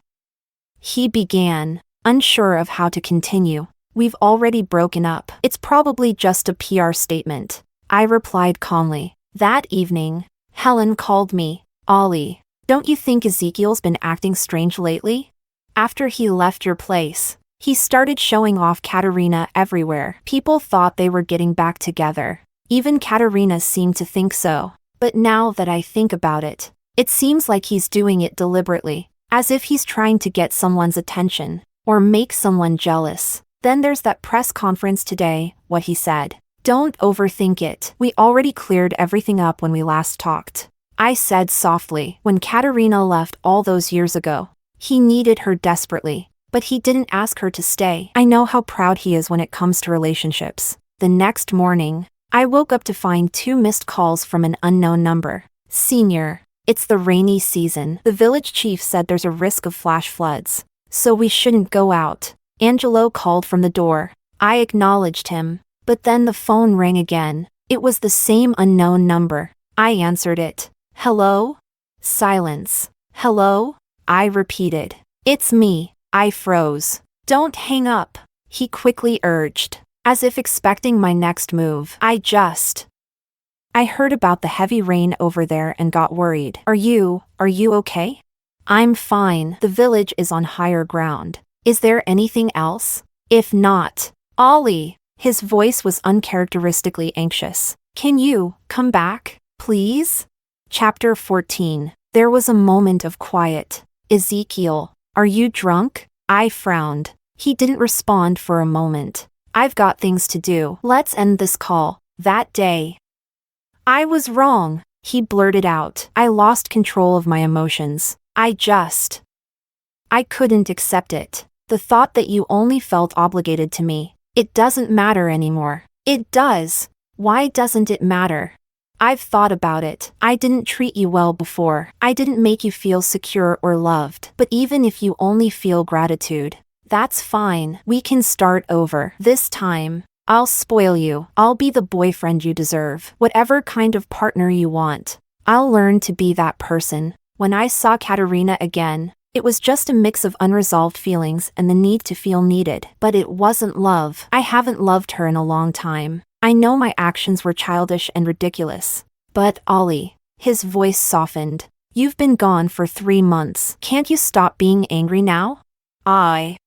He began, unsure of how to continue. We've already broken up. It's probably just a PR statement. I replied calmly. That evening, Helen called me. Ollie, don't you think Ezekiel's been acting strange lately? After he left your place, he started showing off Katarina everywhere. People thought they were getting back together. Even Katarina seemed to think so. But now that I think about it, it seems like he's doing it deliberately, as if he's trying to get someone's attention, or make someone jealous. Then there's that press conference today, what he said. Don't overthink it. We already cleared everything up when we last talked. I said softly. When Katarina left all those years ago, he needed her desperately, but he didn't ask her to stay. I know how proud he is when it comes to relationships. The next morning, I woke up to find 2 missed calls from an unknown number. Senior, it's the rainy season. The village chief said there's a risk of flash floods, so we shouldn't go out. Angelo called from the door. I acknowledged him, but then the phone rang again. It was the same unknown number. I answered it. Hello? Silence. Hello? I repeated. It's me. I froze. Don't hang up, he quickly urged, as if expecting my next move. I heard about the heavy rain over there and got worried. Are you okay? I'm fine. The village is on higher ground. Is there anything else? If not, Ollie. His voice was uncharacteristically anxious. Can you come back, please? Chapter 14. There was a moment of quiet. Ezekiel, are you drunk? I frowned. He didn't respond for a moment. I've got things to do. Let's end this call. That day. I was wrong, he blurted out. I lost control of my emotions. I couldn't accept it. The thought that you only felt obligated to me. It doesn't matter anymore. It does. Why doesn't it matter? I've thought about it. I didn't treat you well before. I didn't make you feel secure or loved. But even if you only feel gratitude, that's fine. We can start over. This time, I'll spoil you. I'll be the boyfriend you deserve. Whatever kind of partner you want. I'll learn to be that person. When I saw Katarina again, it was just a mix of unresolved feelings and the need to feel needed. But it wasn't love. I haven't loved her in a long time. I know my actions were childish and ridiculous. But, Ollie, his voice softened. You've been gone for 3 months. Can't you stop being angry now? I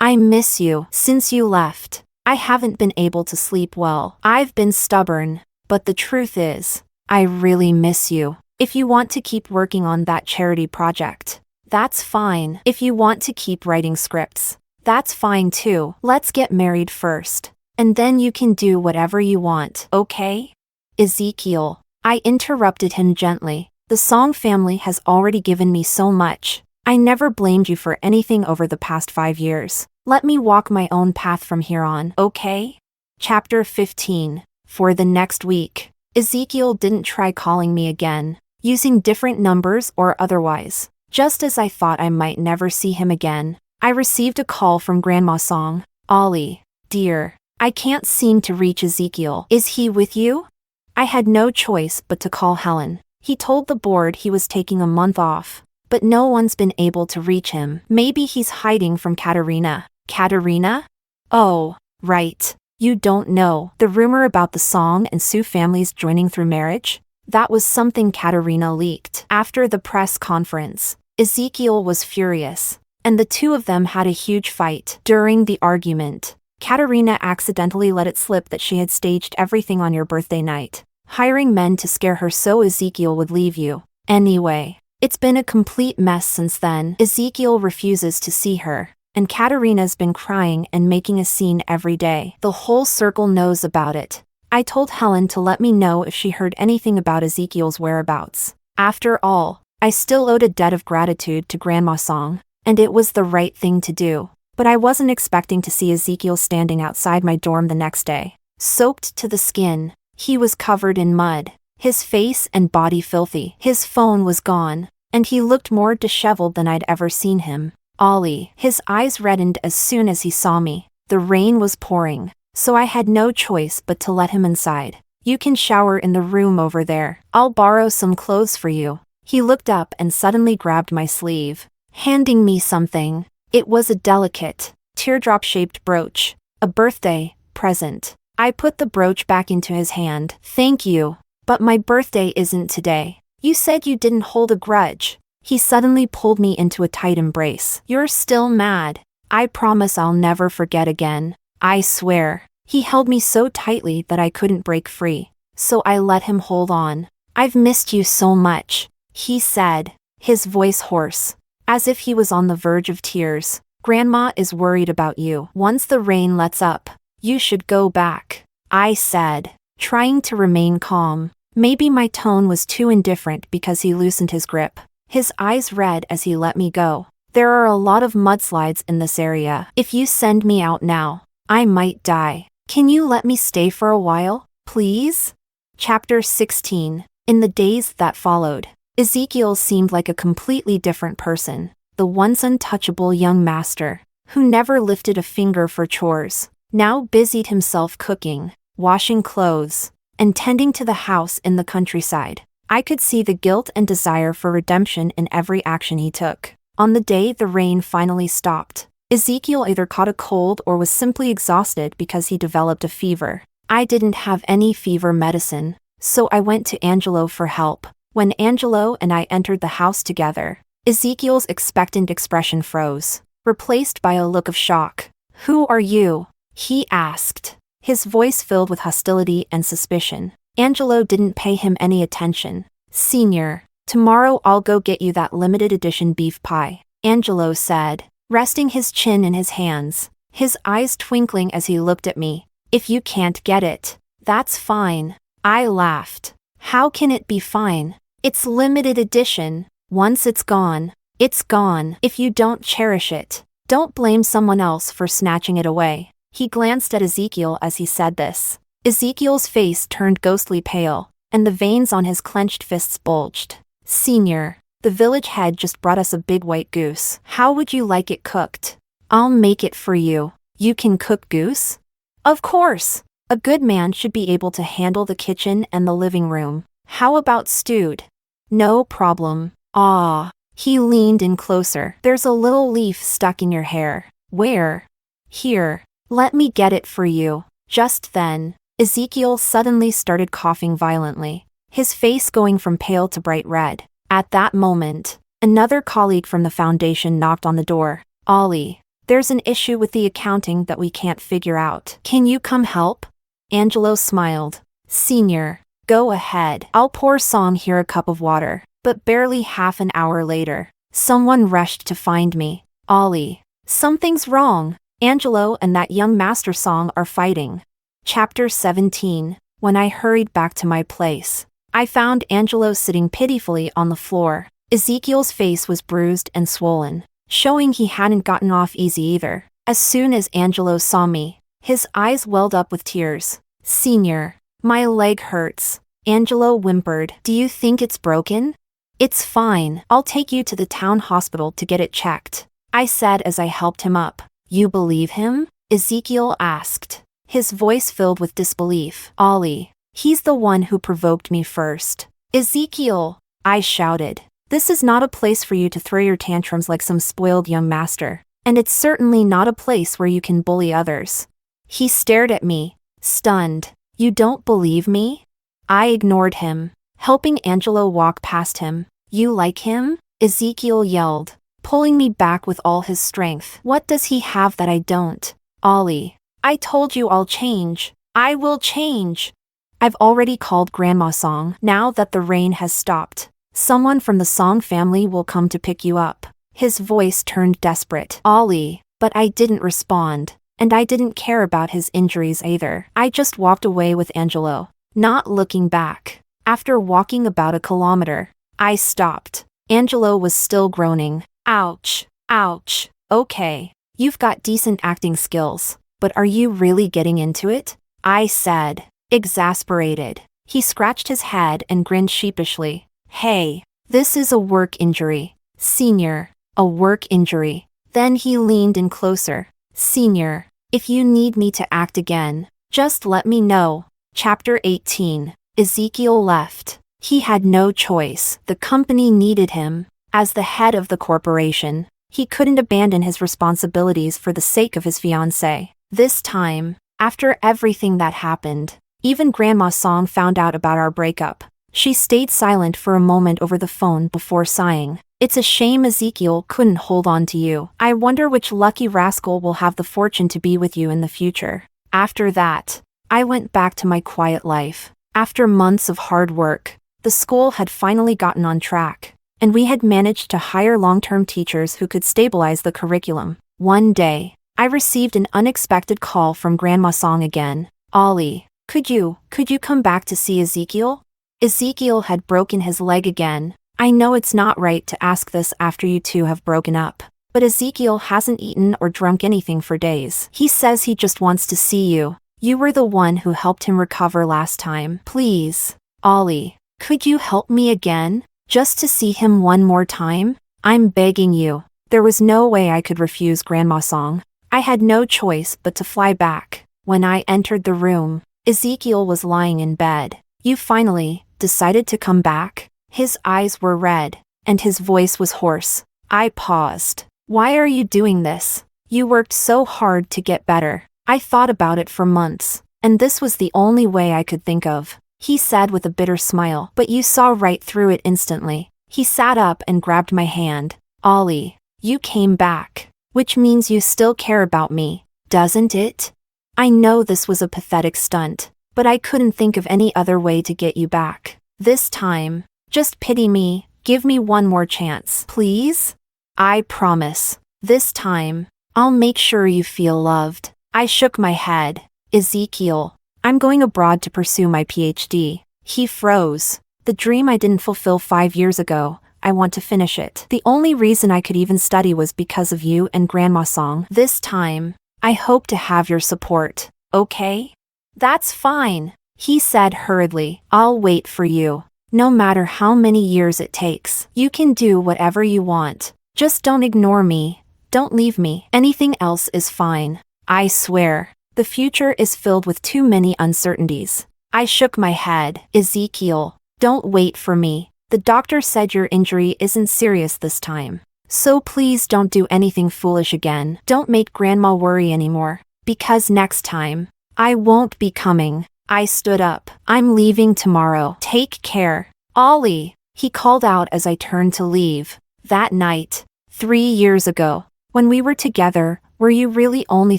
miss you. Since you left, I haven't been able to sleep well. I've been stubborn, but the truth is, I really miss you. If you want to keep working on that charity project, that's fine. If you want to keep writing scripts, that's fine too. Let's get married first, and then you can do whatever you want, okay? Ezekiel, I interrupted him gently. The Song family has already given me so much. I never blamed you for anything over the past 5 years. Let me walk my own path from here on, okay? Chapter 15. For the next week, Ezekiel didn't try calling me again, using different numbers or otherwise. Just as I thought I might never see him again, I received a call from Grandma Song. Ollie, dear, I can't seem to reach Ezekiel. Is he with you? I had no choice but to call Helen. He told the board he was taking a month off, but no one's been able to reach him. Maybe he's hiding from Katarina. Katarina? Oh, right. You don't know. The rumor about the Song and Sue families joining through marriage? That was something Katarina leaked. After the press conference, Ezekiel was furious, and the two of them had a huge fight. During the argument, Katarina accidentally let it slip that she had staged everything on your birthday night, hiring men to scare her so Ezekiel would leave you. Anyway, it's been a complete mess since then. Ezekiel refuses to see her, and Katarina's been crying and making a scene every day. The whole circle knows about it. I told Helen to let me know if she heard anything about Ezekiel's whereabouts. After all, I still owed a debt of gratitude to Grandma Song, and it was the right thing to do. But I wasn't expecting to see Ezekiel standing outside my dorm the next day. Soaked to the skin, he was covered in mud, his face and body filthy. His phone was gone, and he looked more disheveled than I'd ever seen him. Ollie, his eyes reddened as soon as he saw me. The rain was pouring, so I had no choice but to let him inside. You can shower in the room over there. I'll borrow some clothes for you. He looked up and suddenly grabbed my sleeve, handing me something. It was a delicate, teardrop-shaped brooch, a birthday present. I put the brooch back into his hand. Thank you, but my birthday isn't today. You said you didn't hold a grudge. He suddenly pulled me into a tight embrace. You're still mad. I promise I'll never forget again. I swear. He held me so tightly that I couldn't break free, so I let him hold on. I've missed you so much, he said, his voice hoarse, as if he was on the verge of tears. Grandma is worried about you. Once the rain lets up, you should go back, I said, trying to remain calm. Maybe my tone was too indifferent because he loosened his grip. His eyes red as he let me go. There are a lot of mudslides in this area. If you send me out now, I might die. Can you let me stay for a while, please? Chapter 16. In the days that followed, Ezekiel seemed like a completely different person. The once untouchable young master, who never lifted a finger for chores, now busied himself cooking, washing clothes, and tending to the house in the countryside. I could see the guilt and desire for redemption in every action he took. On the day the rain finally stopped, Ezekiel either caught a cold or was simply exhausted because he developed a fever. I didn't have any fever medicine, so I went to Angelo for help. When Angelo and I entered the house together, Ezekiel's expectant expression froze, replaced by a look of shock. Who are you? He asked, his voice filled with hostility and suspicion. Angelo didn't pay him any attention. Senior, tomorrow I'll go get you that limited edition beef pie, Angelo said, resting his chin in his hands, his eyes twinkling as he looked at me. If you can't get it, that's fine. I laughed. How can it be fine? It's limited edition. Once it's gone, it's gone. If you don't cherish it, don't blame someone else for snatching it away. He glanced at Ezekiel as he said this. Ezekiel's face turned ghostly pale, and the veins on his clenched fists bulged. Senior, the village head just brought us a big white goose. How would you like it cooked? I'll make it for you. You can cook goose? Of course. A good man should be able to handle the kitchen and the living room. How about stewed? No problem. Ah. He leaned in closer. There's a little leaf stuck in your hair. Where? Here. Let me get it for you. Just then, Ezekiel suddenly started coughing violently, his face going from pale to bright red. At that moment, another colleague from the foundation knocked on the door. "Ollie, there's an issue with the accounting that we can't figure out. Can you come help?" Angelo smiled. "Senior, go ahead. I'll pour Song here a cup of water." But barely half an hour later, someone rushed to find me. "Ollie, something's wrong. Angelo and that young master Song are fighting." Chapter 17. When I hurried back to my place, I found Angelo sitting pitifully on the floor. Ezekiel's face was bruised and swollen, showing he hadn't gotten off easy either. As soon as Angelo saw me, his eyes welled up with tears. "Senior, my leg hurts," Angelo whimpered. "Do you think it's broken?" "It's fine. I'll take you to the town hospital to get it checked," I said as I helped him up. "You believe him?" Ezekiel asked, his voice filled with disbelief. "Ollie, he's the one who provoked me first." "Ezekiel," I shouted, "this is not a place for you to throw your tantrums like some spoiled young master, and it's certainly not a place where you can bully others." He stared at me, stunned. "You don't believe me?" I ignored him, helping Angelo walk past him. "You like him?" Ezekiel yelled, pulling me back with all his strength. "What does he have that I don't?" "Ollie, I told you I'll change. I will change." "I've already called Grandma Song. Now that the rain has stopped, someone from the Song family will come to pick you up." His voice turned desperate. "Ollie," but I didn't respond, and I didn't care about his injuries either. I just walked away with Angelo, not looking back. After walking about a kilometer, I stopped. Angelo was still groaning. "Ouch, ouch. Okay, you've got decent acting skills, but are you really getting into it?" I said, exasperated. He scratched his head and grinned sheepishly. "Hey, this is a work injury. Senior, a work injury." Then he leaned in closer. "Senior, if you need me to act again, just let me know." Chapter 18. Ezekiel left. He had no choice. The company needed him. As the head of the corporation, he couldn't abandon his responsibilities for the sake of his fiancée. This time, after everything that happened, even Grandma Song found out about our breakup. She stayed silent for a moment over the phone before sighing. "It's a shame Ezekiel couldn't hold on to you. I wonder which lucky rascal will have the fortune to be with you in the future." After that, I went back to my quiet life. After months of hard work, the school had finally gotten on track, and we had managed to hire long-term teachers who could stabilize the curriculum. One day, I received an unexpected call from Grandma Song again. "Ollie, could you come back to see Ezekiel?" Ezekiel had broken his leg again. "I know it's not right to ask this after you two have broken up, but Ezekiel hasn't eaten or drunk anything for days. He says he just wants to see you. You were the one who helped him recover last time. Please, Ollie, could you help me again? Just to see him one more time? I'm begging you." There was no way I could refuse Grandma Song. I had no choice but to fly back. When I entered the room, Ezekiel was lying in bed. "You finally decided to come back?" His eyes were red, and his voice was hoarse. I paused. "Why are you doing this? You worked so hard to get better. I thought about it for months, and this was the only way I could think of," he said with a bitter smile. "But you saw right through it instantly." He sat up and grabbed my hand. "Ollie, you came back, which means you still care about me, doesn't it?" I know this was a pathetic stunt, but I couldn't think of any other way to get you back. This time, just pity me, give me one more chance, please? I promise, this time, I'll make sure you feel loved. I shook my head. "Ezekiel, I'm going abroad to pursue my PhD. He froze. "The dream I didn't fulfill 5 years ago, I want to finish it. The only reason I could even study was because of you and Grandma Song. This time, I hope to have your support, okay?" "That's fine," he said hurriedly. "I'll wait for you. No matter how many years it takes. You can do whatever you want. Just don't ignore me. Don't leave me. Anything else is fine. I swear, the future is filled with too many uncertainties." I shook my head. "Ezekiel, don't wait for me. The doctor said your injury isn't serious this time. So please don't do anything foolish again. Don't make Grandma worry anymore, because next time, I won't be coming." I stood up. I'm leaving tomorrow. Take care. Ollie, he called out as I turned to leave. That night, 3 years ago, when we were together, were you really only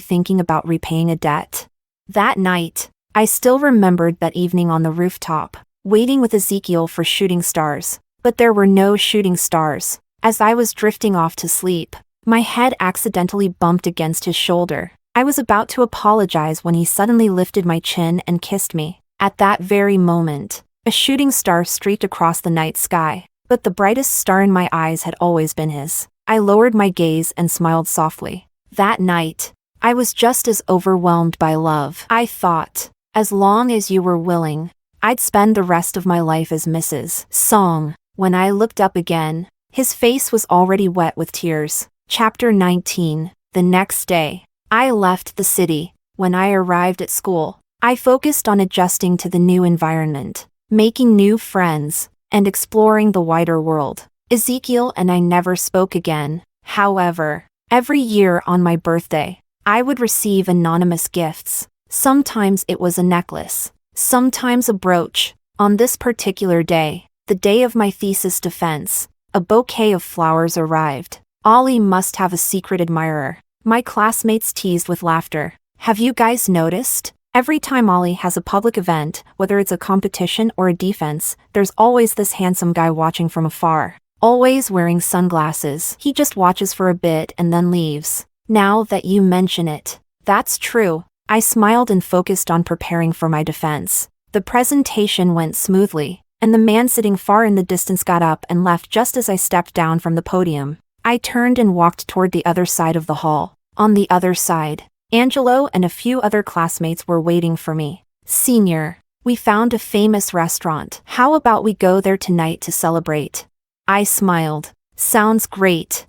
thinking about repaying a debt? That night, I still remembered that evening on the rooftop, waiting with Ezekiel for shooting stars. But there were no shooting stars. As I was drifting off to sleep, my head accidentally bumped against his shoulder. I was about to apologize when he suddenly lifted my chin and kissed me. At that very moment, a shooting star streaked across the night sky, but the brightest star in my eyes had always been his. I lowered my gaze and smiled softly. That night, I was just as overwhelmed by love. I thought, as long as you were willing, I'd spend the rest of my life as Mrs. Song. When I looked up again, his face was already wet with tears. Chapter 19. The next day, I left the city. When I arrived at school, I focused on adjusting to the new environment, making new friends, and exploring the wider world. Ezekiel and I never spoke again. However, every year on my birthday, I would receive anonymous gifts. Sometimes it was a necklace, sometimes a brooch. On this particular day, the day of my thesis defense, a bouquet of flowers arrived. Ollie must have a secret admirer. My classmates teased with laughter. Have you guys noticed? Every time Ollie has a public event, whether it's a competition or a defense, there's always this handsome guy watching from afar. Always wearing sunglasses. He just watches for a bit and then leaves. Now that you mention it, that's true. I smiled and focused on preparing for my defense. The presentation went smoothly, and the man sitting far in the distance got up and left just as I stepped down from the podium. I turned and walked toward the other side of the hall. On the other side, Angelo and a few other classmates were waiting for me. Senior, we found a famous restaurant. How about we go there tonight to celebrate? I smiled. Sounds great.